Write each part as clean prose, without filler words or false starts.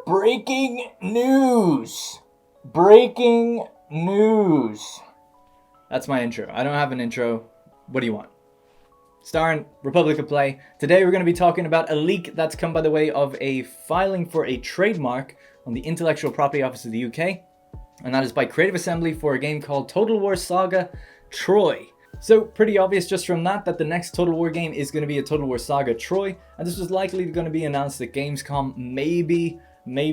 Breaking news! Breaking news! That's my intro. I don't have an intro. What do you want? Starring Republic of Play. Today we're going to be talking about a leak that's come by the way of a filing for a trademark on the Intellectual Property Office of the UK. And that is by Creative Assembly for a game called Total War Saga Troy. So pretty obvious just from that the next Total War game is going to be a Total War Saga Troy. And this was likely going to be announced at Gamescom, maybe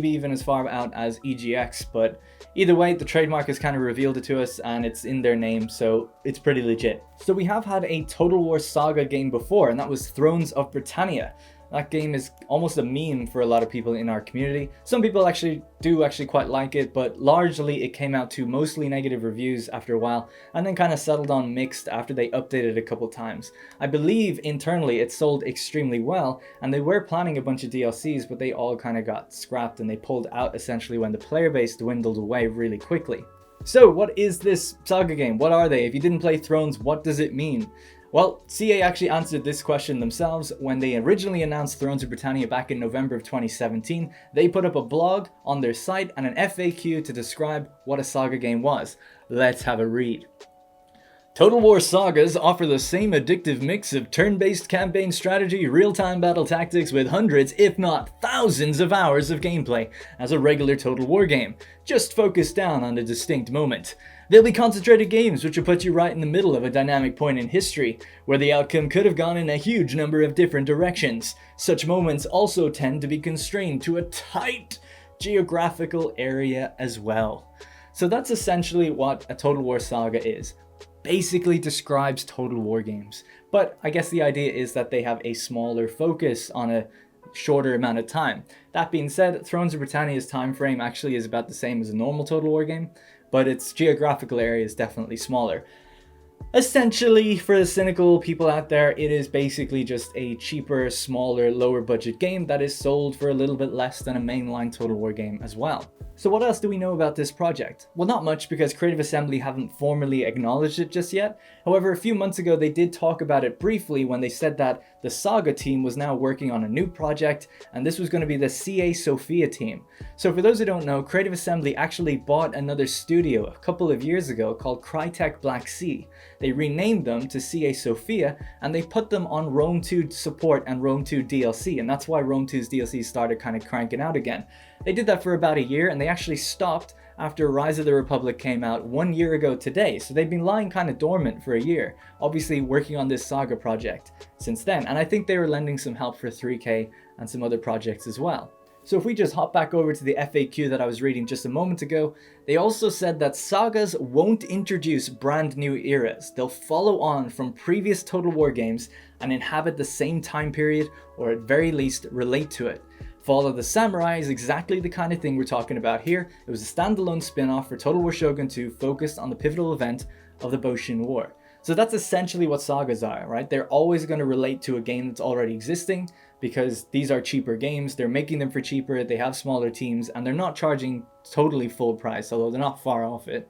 even as far out as EGX, but either way, the trademark has kind of revealed it to us and it's in their name, so it's pretty legit. So we have had a Total War Saga game before, and that was Thrones of Britannia. That game is almost a meme for a lot of people in our community. Some people do actually quite like it, but largely it came out to mostly negative reviews after a while, and then kind of settled on mixed after they updated a couple times. I believe internally it sold extremely well, and they were planning a bunch of DLCs, but they all kind of got scrapped and they pulled out essentially when the player base dwindled away really quickly. So what is this Saga game? What are they? If you didn't play Thrones, what does it mean? Well, CA actually answered this question themselves when they originally announced Thrones of Britannia back in November of 2017. They put up a blog on their site and an FAQ to describe what a Saga game was. Let's have a read. Total War Sagas offer the same addictive mix of turn-based campaign strategy, real-time battle tactics with hundreds, if not thousands of hours of gameplay as a regular Total War game, just focused down on a distinct moment. They'll be concentrated games which will put you right in the middle of a dynamic point in history, where the outcome could have gone in a huge number of different directions. Such moments also tend to be constrained to a tight geographical area as well. So that's essentially what a Total War Saga is. Basically describes Total War games, but I guess the idea is that they have a smaller focus on a shorter amount of time. That being said, Thrones of Britannia's time frame actually is about the same as a normal Total War game, but its geographical area is definitely smaller. Essentially, for the cynical people out there, it is basically just a cheaper, smaller, lower budget game that is sold for a little bit less than a mainline Total War game as well. So what else do we know about this project? Well, not much, because Creative Assembly haven't formally acknowledged it just yet. However, a few months ago they did talk about it briefly when they said that the Saga team was now working on a new project, and this was going to be the CA Sophia team. So for those who don't know, Creative Assembly actually bought another studio a couple of years ago called Crytek Black Sea. They renamed them to CA Sophia, and they put them on Rome 2 support and Rome 2 DLC, and that's why Rome 2's DLC started kind of cranking out again. They did that for about a year, and they actually stopped after Rise of the Republic came out 1 year ago today, so they've been lying kind of dormant for a year, obviously working on this Saga project since then, and I think they were lending some help for 3K and some other projects as well. So if we just hop back over to the FAQ that I was reading just a moment ago, they also said that Sagas won't introduce brand new eras. They'll follow on from previous Total War games and inhabit the same time period, or at very least relate to it. Fall of the Samurai is exactly the kind of thing we're talking about here. It was a standalone spin-off for Total War Shogun 2 focused on the pivotal event of the Boshin War. So that's essentially what sagas are, right? They're always going to relate to a game that's already existing, because these are cheaper games, they're making them for cheaper, they have smaller teams, and they're not charging totally full price, although they're not far off it,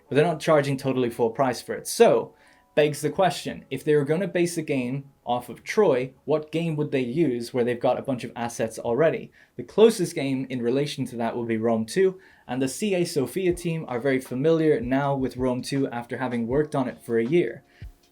but they're not charging totally full price for it. So, begs the question, if they were going to base a game off of Troy, what game would they use where they've got a bunch of assets already? The closest game in relation to that would be Rome 2, and the CA Sophia team are very familiar now with Rome 2 after having worked on it for a year.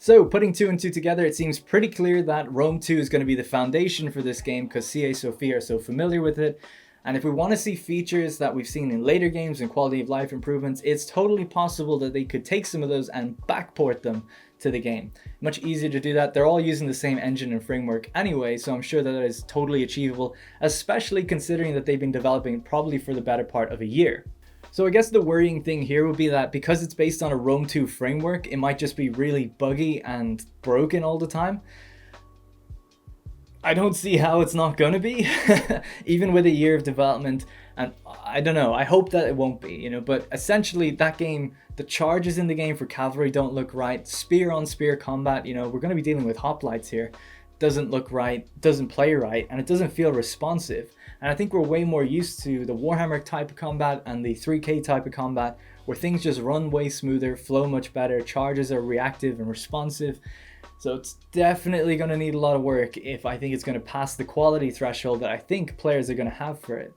So, putting two and two together, it seems pretty clear that Rome 2 is going to be the foundation for this game because CA Sophia are so familiar with it. And if we want to see features that we've seen in later games and quality of life improvements, it's totally possible that they could take some of those and backport them to the game. Much easier to do that. They're all using the same engine and framework anyway, so I'm sure that is totally achievable, especially considering that they've been developing probably for the better part of a year. So I guess the worrying thing here would be that because it's based on a Rome 2 framework, it might just be really buggy and broken all the time. I don't see how it's not gonna be, even with a year of development, and I don't know, I hope that it won't be, but essentially that game, the charges in the game for cavalry don't look right, spear on spear combat, we're gonna be dealing with hoplites here, doesn't look right, doesn't play right, and it doesn't feel responsive. And I think we're way more used to the Warhammer type of combat and the 3K type of combat, where things just run way smoother, flow much better, charges are reactive and responsive. So it's definitely going to need a lot of work if I think it's going to pass the quality threshold that I think players are going to have for it.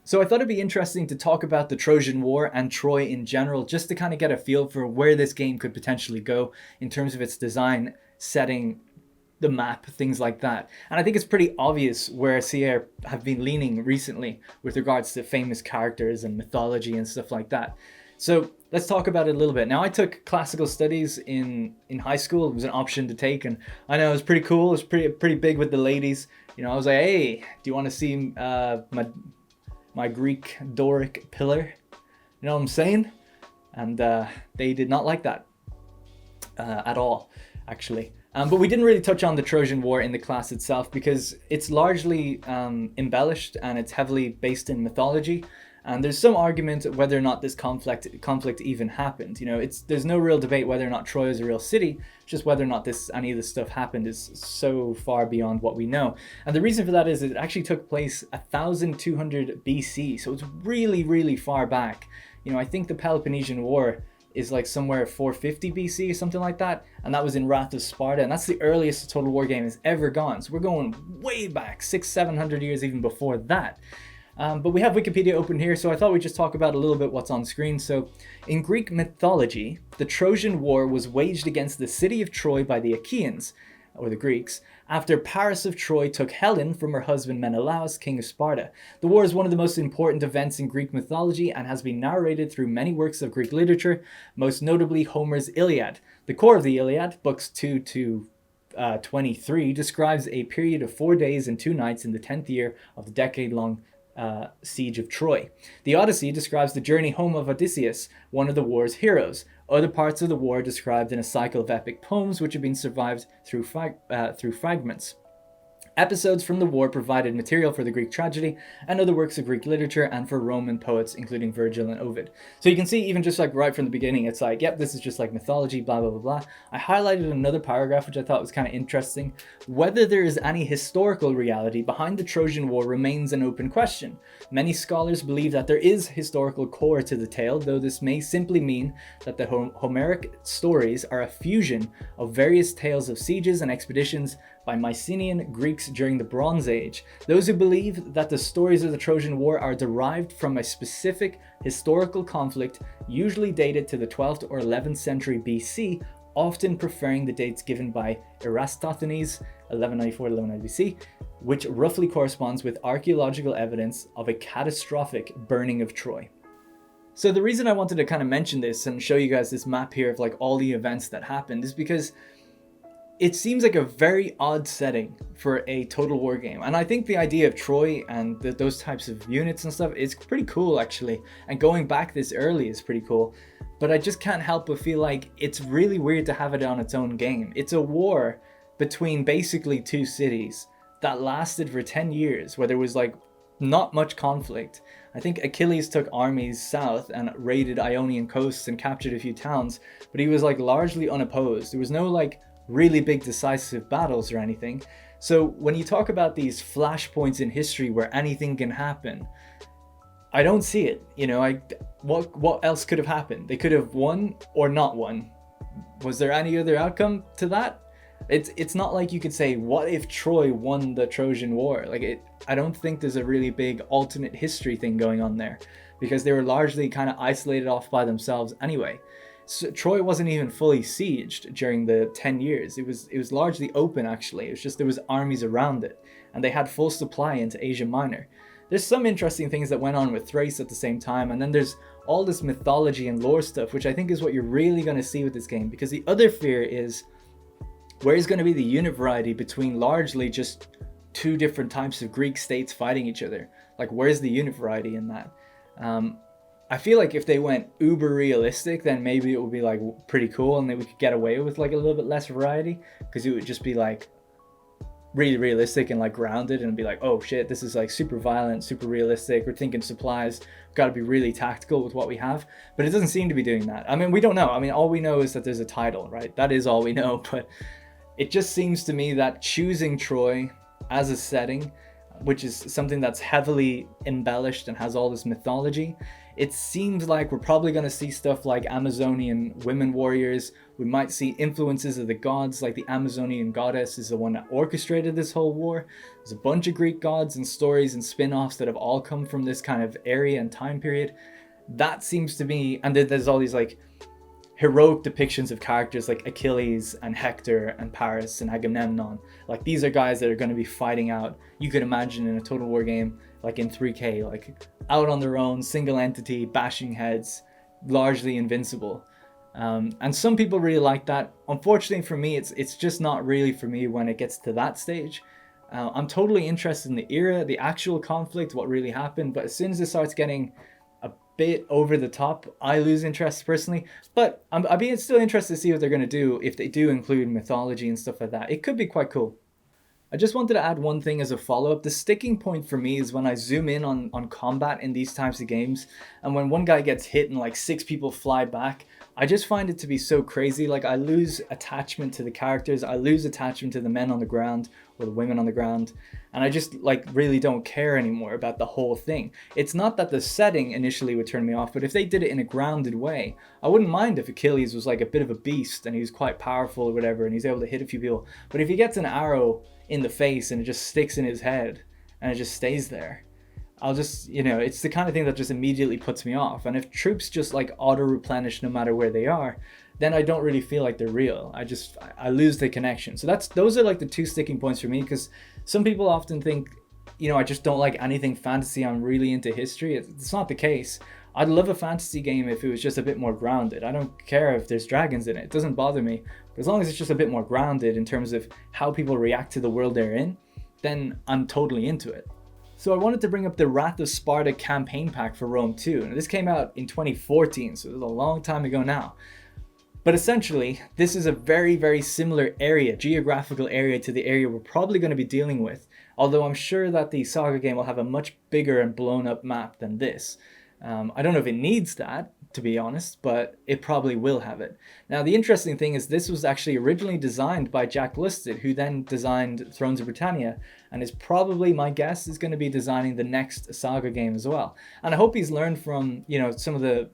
So I thought it'd be interesting to talk about the Trojan War and Troy in general, just to kind of get a feel for where this game could potentially go in terms of its design, setting, the map, things like that. And I think it's pretty obvious where Sierra have been leaning recently with regards to famous characters and mythology and stuff like that. So let's talk about it a little bit. Now, I took classical studies in high school. It was an option to take, and I know it was pretty cool. It was pretty big with the ladies. You know, I was like, hey, do you want to see my Greek Doric pillar? You know what I'm saying? And they did not like that at all, actually. But we didn't really touch on the Trojan War in the class itself because it's largely embellished and it's heavily based in mythology. And there's some argument whether or not this conflict even happened. You know, there's no real debate whether or not Troy is a real city. Just whether or not any of this stuff happened is so far beyond what we know. And the reason for that is it actually took place 1200 BC. So it's really, really far back. You know, I think the Peloponnesian War is like somewhere 450 BC or something like that. And that was in Wrath of Sparta. And that's the earliest a Total War game has ever gone. So we're going way back, 600-700 years even before that. But we have Wikipedia open here, so I thought we'd just talk about a little bit what's on screen. So, in Greek mythology, the Trojan War was waged against the city of Troy by the Achaeans, or the Greeks, after Paris of Troy took Helen from her husband Menelaus, king of Sparta. The war is one of the most important events in Greek mythology and has been narrated through many works of Greek literature, most notably Homer's Iliad. The core of the Iliad, books 2 to 23, describes a period of 4 days and 2 nights in the 10th year of the decade-long siege of Troy. The Odyssey describes the journey home of Odysseus, one of the war's heroes. Other parts of the war are described in a cycle of epic poems which have been survived through fragments. Episodes from the war provided material for the Greek tragedy and other works of Greek literature and for Roman poets, including Virgil and Ovid. So you can see even just like right from the beginning, it's like, yep, this is just like mythology, blah, blah, blah, blah. I highlighted another paragraph, which I thought was kind of interesting. Whether there is any historical reality behind the Trojan War remains an open question. Many scholars believe that there is historical core to the tale, though this may simply mean that the Homeric stories are a fusion of various tales of sieges and expeditions by Mycenaean Greeks during the Bronze Age. Those who believe that the stories of the Trojan War are derived from a specific historical conflict, usually dated to the 12th or 11th century BC, often preferring the dates given by Eratosthenes, 1194 to 1190 BC, which roughly corresponds with archaeological evidence of a catastrophic burning of Troy. So the reason I wanted to kind of mention this and show you guys this map here of like all the events that happened is because it seems like a very odd setting for a Total War game. And I think the idea of Troy and those types of units and stuff is pretty cool, actually. And going back this early is pretty cool. But I just can't help but feel like it's really weird to have it on its own game. It's a war between basically two cities that lasted for 10 years, where there was like not much conflict. I think Achilles took armies south and raided Ionian coasts and captured a few towns, but he was like largely unopposed. There was no like really big decisive battles or anything. So when you talk about these flashpoints in history where anything can happen, I don't see it. You know, what else could have happened? They could have won or not won. Was there any other outcome to that? It's not like you could say, what if Troy won the Trojan War? I don't think there's a really big alternate history thing going on there, because they were largely kind of isolated off by themselves anyway. So Troy wasn't even fully sieged during the 10 years. It was largely open, actually. It was just there was armies around it, and they had full supply into Asia Minor. There's some interesting things that went on with Thrace at the same time, and then there's all this mythology and lore stuff, which I think is what you're really going to see with this game, because the other fear is, where's going to be the unit variety between largely just two different types of Greek states fighting each other? Like, where's the unit variety in that? I feel like if they went uber realistic, then maybe it would be like pretty cool, and then we could get away with like a little bit less variety, because it would just be like really realistic and like grounded, and be like, oh shit, this is like super violent, super realistic. We're thinking supplies, got to be really tactical with what we have. But it doesn't seem to be doing that. I mean, we don't know. I mean, all we know is that there's a title, right? That is all we know. But it just seems to me that choosing Troy as a setting, which is something that's heavily embellished and has all this mythology, It seems like we're probably going to see stuff like Amazonian women warriors. We might see influences of the gods, like the Amazonian goddess is the one that orchestrated this whole war. There's a bunch of Greek gods and stories and spin-offs that have all come from this kind of area and time period. That seems to be, and then there's all these like heroic depictions of characters like Achilles and Hector and Paris and Agamemnon. Like these are guys that are going to be fighting out, you could imagine, in a Total War game, like in 3K, like out on their own, single entity, bashing heads, largely invincible. And some people really like that. Unfortunately for me, it's just not really for me when it gets to that stage. I'm totally interested in the era, the actual conflict, what really happened, but as soon as it starts getting a bit over the top, I lose interest personally. But I'd be still interested to see what they're going to do if they do include mythology and stuff like that. It could be quite cool. I just wanted to add one thing as a follow-up. The sticking point for me is when I zoom in on combat in these types of games, and when one guy gets hit and like 6 people fly back, I just find it to be so crazy. Like I lose attachment to the characters, I lose attachment to the men on the ground or the women on the ground, and I just like really don't care anymore about the whole thing. It's not that the setting initially would turn me off, but if they did it in a grounded way, I wouldn't mind if Achilles was like a bit of a beast and he was quite powerful or whatever and he's able to hit a few people. But if he gets an arrow in the face and it just sticks in his head and it just stays there, I'll just, it's the kind of thing that just immediately puts me off. And if troops just like auto replenish no matter where they are, then I don't really feel like they're real. I lose the connection. So those are like the 2 sticking points for me, because some people often think, I just don't like anything fantasy, I'm really into history. It's not the case. I'd love a fantasy game if it was just a bit more grounded. I don't care if there's dragons in it. It doesn't bother me. But as long as it's just a bit more grounded in terms of how people react to the world they're in, then I'm totally into it. So I wanted to bring up the Wrath of Sparta campaign pack for Rome 2. And this came out in 2014, so it was a long time ago now. But essentially, this is a very, very similar area, geographical area, to the area we're probably going to be dealing with. Although I'm sure that the Saga game will have a much bigger and blown up map than this. I don't know if it needs that, to be honest, but it probably will have it. Now, the interesting thing is this was actually originally designed by Jack Lusted, who then designed Thrones of Britannia, and is probably, my guess, is going to be designing the next Saga game as well. And I hope he's learned from, some of the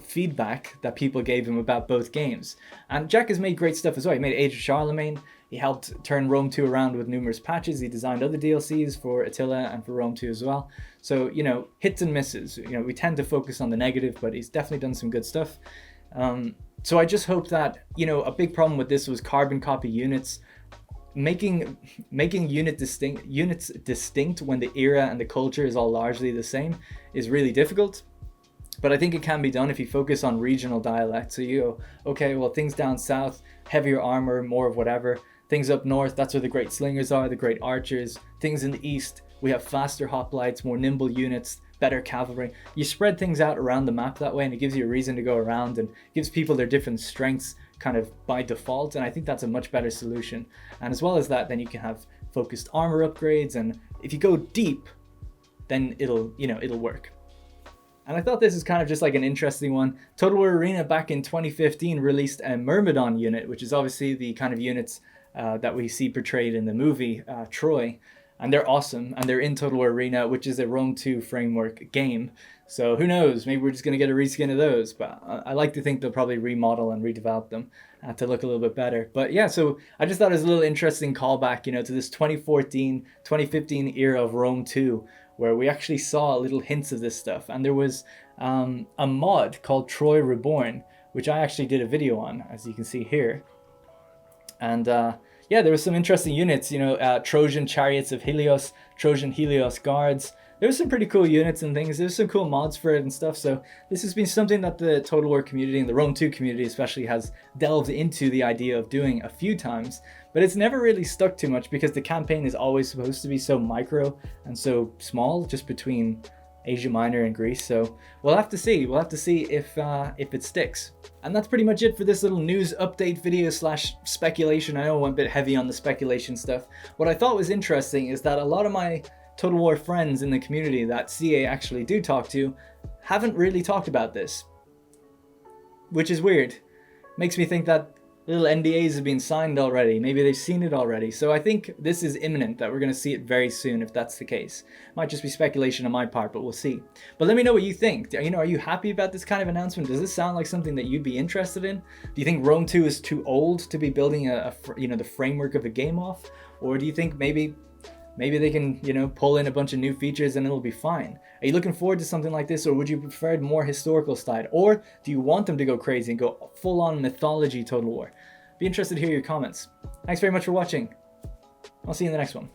feedback that people gave him about both games. And Jack has made great stuff as well. He made Age of Charlemagne. He helped turn Rome 2 around with numerous patches. He designed other DLCs for Attila and for Rome 2 as well. So, hits and misses. We tend to focus on the negative, but he's definitely done some good stuff. So I just hope that, a big problem with this was carbon copy units. Making units distinct when the era and the culture is all largely the same is really difficult. But I think it can be done if you focus on regional dialect. So you go, okay, well, things down south, heavier armor, more of whatever. Things up north, that's where the great slingers are, the great archers. Things in the east, we have faster hoplites, more nimble units, better cavalry. You spread things out around the map that way, and it gives you a reason to go around and gives people their different strengths kind of by default. And I think that's a much better solution. And as well as that, then you can have focused armor upgrades. And if you go deep, then it'll work. And I thought this is kind of just like an interesting one. Total War Arena back in 2015 released a Myrmidon unit, which is obviously the kind of units that we see portrayed in the movie Troy. And they're awesome, and they're in Total War Arena, which is a Rome 2 framework game. So who knows, maybe we're just going to get a reskin of those. But I like to think they'll probably remodel and redevelop them to look a little bit better. But yeah, so I just thought it was a little interesting callback, to this 2014, 2015 era of Rome 2, where we actually saw little hints of this stuff. And there was a mod called Troy Reborn, which I actually did a video on, as you can see here. And yeah, there was some interesting units, Trojan Chariots of Helios, Trojan Helios Guards. There was some pretty cool units and things. There's some cool mods for it and stuff. So this has been something that the Total War community and the Rome 2 community especially has delved into the idea of doing a few times. But it's never really stuck too much because the campaign is always supposed to be so micro and so small, just between Asia Minor and Greece. So we'll have to see. We'll have to see if it sticks. And that's pretty much it for this little news update video / speculation. I know I went a bit heavy on the speculation stuff. What I thought was interesting is that a lot of my Total War friends in the community that CA actually do talk to haven't really talked about this, which is weird. Makes me think that Little NDAs have been signed already. Maybe they've seen it already. So I think this is imminent that we're going to see it very soon if that's the case. Might just be speculation on my part, but we'll see. But let me know what you think. Are you happy about this kind of announcement? Does this sound like something that you'd be interested in? Do you think Rome 2 is too old to be building the framework of a game off? Or do you think maybe they can, pull in a bunch of new features and it'll be fine? Are you looking forward to something like this, or would you prefer more historical style? Or do you want them to go crazy and go full on mythology Total War? Be interested to hear your comments. Thanks very much for watching. I'll see you in the next one.